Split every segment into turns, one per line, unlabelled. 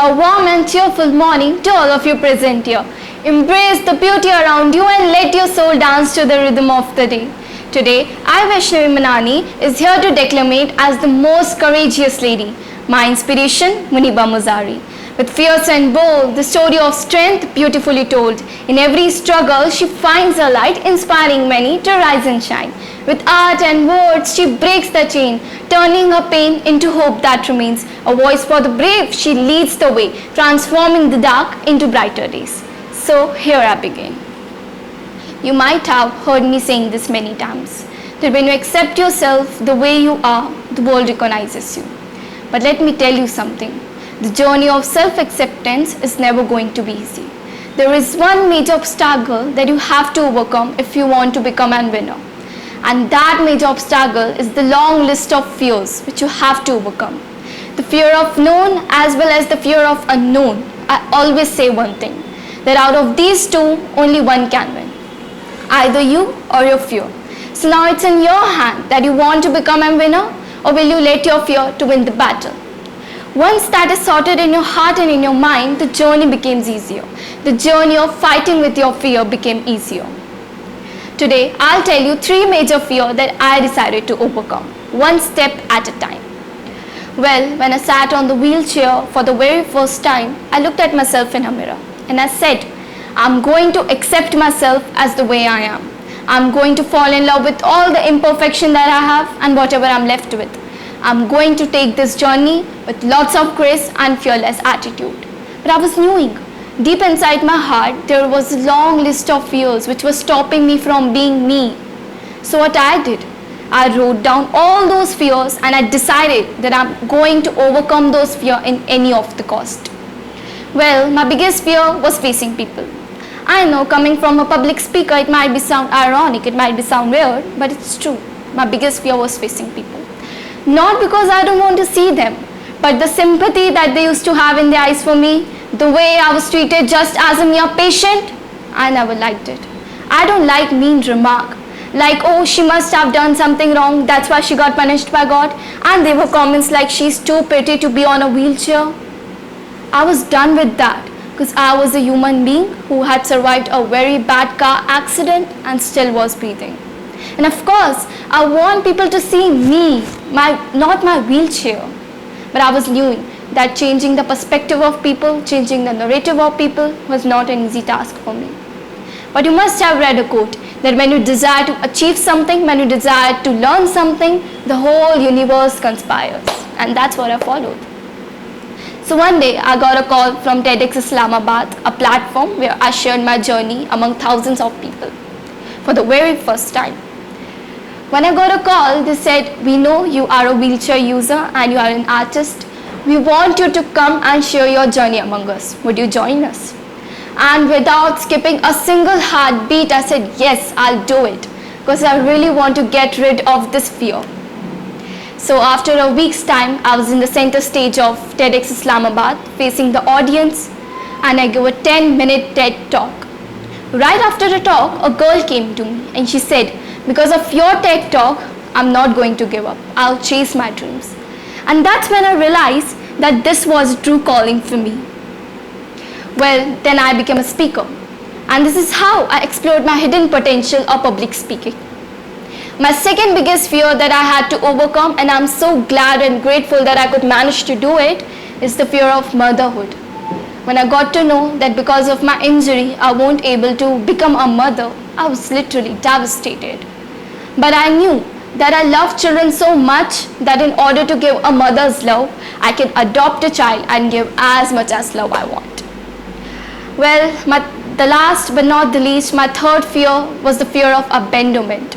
A warm and cheerful morning to all of you present here. Embrace the beauty around you and let your soul dance to the rhythm of the day. Today, I, Vaishnavi Manani, is here to declamate as the most courageous lady. My inspiration, Muniba Muzari. With fierce and bold, the story of strength beautifully told. In every struggle, she finds her light, inspiring many to rise and shine. With art and words, she breaks the chain, turning her pain into hope that remains. A voice for the brave, she leads the way, transforming the dark into brighter days. So here I begin. You might have heard me saying this many times, that when you accept yourself the way you are, the world recognizes you. But let me tell you something. The journey of self-acceptance is never going to be easy. There is one major obstacle that you have to overcome if you want to become a winner. And that major obstacle is the long list of fears which you have to overcome. The fear of known as well as the fear of unknown. I always say one thing, that out of these two, only one can win. Either you or your fear. So now it's in your hand that you want to become a winner, or will you let your fear to win the battle? Once that is sorted in your heart and in your mind, the journey becomes easier. The journey of fighting with your fear became easier. Today, I'll tell you 3 major fears that I decided to overcome, one step at a time. Well, when I sat on the wheelchair for the very first time, I looked at myself in a mirror and I said, I'm going to accept myself as the way I am. I'm going to fall in love with all the imperfection that I have and whatever I'm left with. I'm going to take this journey with lots of grace and fearless attitude. But I was knowing, deep inside my heart, there was a long list of fears which were stopping me from being me. So what I did, I wrote down all those fears and I decided that I'm going to overcome those fears in any of the cost. Well, my biggest fear was facing people. I know, coming from a public speaker, it might be sound ironic, it might be sound weird, but it's true. My biggest fear was facing people. Not because I don't want to see them, but the sympathy that they used to have in their eyes for me, the way I was treated just as a mere patient, I never liked it. I don't like mean remark, like, oh, she must have done something wrong, that's why she got punished by God, and there were comments like, she's too pretty to be on a wheelchair. I was done with that, because I was a human being who had survived a very bad car accident and still was breathing. And of course, I want people to see me, not my wheelchair. But I was knowing that changing the perspective of people, changing the narrative of people was not an easy task for me. But you must have read a quote that when you desire to achieve something, when you desire to learn something, the whole universe conspires. And that's what I followed. So one day I got a call from TEDx Islamabad, a platform where I shared my journey among thousands of people for the very first time. When I got a call, they said, we know you are a wheelchair user and you are an artist. We want you to come and share your journey among us. Would you join us? And without skipping a single heartbeat, I said, yes, I'll do it, because I really want to get rid of this fear. So after a week's time, I was in the center stage of TEDx Islamabad, facing the audience, and I gave a 10-minute TED talk. Right after the talk, a girl came to me and she said, because of your TED talk, I'm not going to give up. I'll chase my dreams. And that's when I realized that this was a true calling for me. Well, then I became a speaker. And this is how I explored my hidden potential of public speaking. My second biggest fear that I had to overcome, and I'm so glad and grateful that I could manage to do it, is the fear of motherhood. When I got to know that because of my injury, I won't able to become a mother, I was literally devastated. But I knew that I love children so much that in order to give a mother's love, I can adopt a child and give as much as love I want. Well, the last but not the least, my third fear was the fear of abandonment.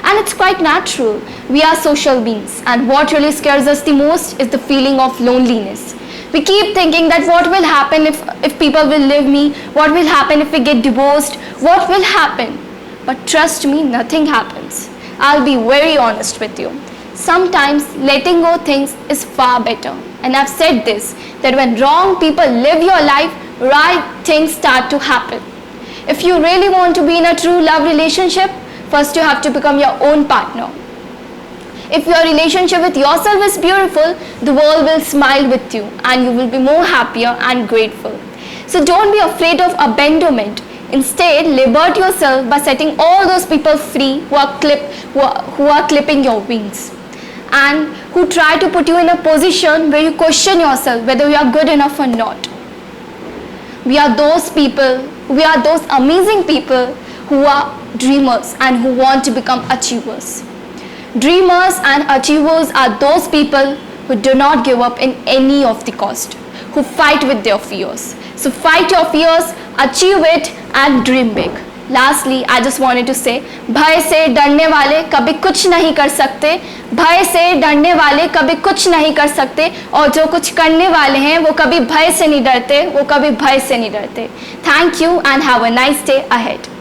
And it's quite natural. We are social beings, and what really scares us the most is the feeling of loneliness. We keep thinking that what will happen if people will leave me? What will happen if we get divorced? What will happen? But trust me, nothing happens. I'll be very honest with you. Sometimes letting go things is far better. And I've said this, that when wrong people live your life, right things start to happen. If you really want to be in a true love relationship, first you have to become your own partner. If your relationship with yourself is beautiful, the world will smile with you and you will be more happier and grateful. So don't be afraid of abandonment. Instead, liberate yourself by setting all those people free who are clipping your wings and who try to put you in a position where you question yourself whether you are good enough or not. We are those people, we are those amazing people who are dreamers and who want to become achievers. Dreamers and achievers are those people who do not give up in any of the cost, who fight with their fears. So fight your fears, achieve it and dream big. Lastly, I just wanted to say, भय से डरने वाले कभी कुछ नहीं कर सकते, भय से डरने वाले कभी कुछ नहीं कर सकते, और जो कुछ करने वाले हैं वो कभी भय से नहीं डरते, वो कभी भय से नहीं डरते. Thank you and have a nice day ahead.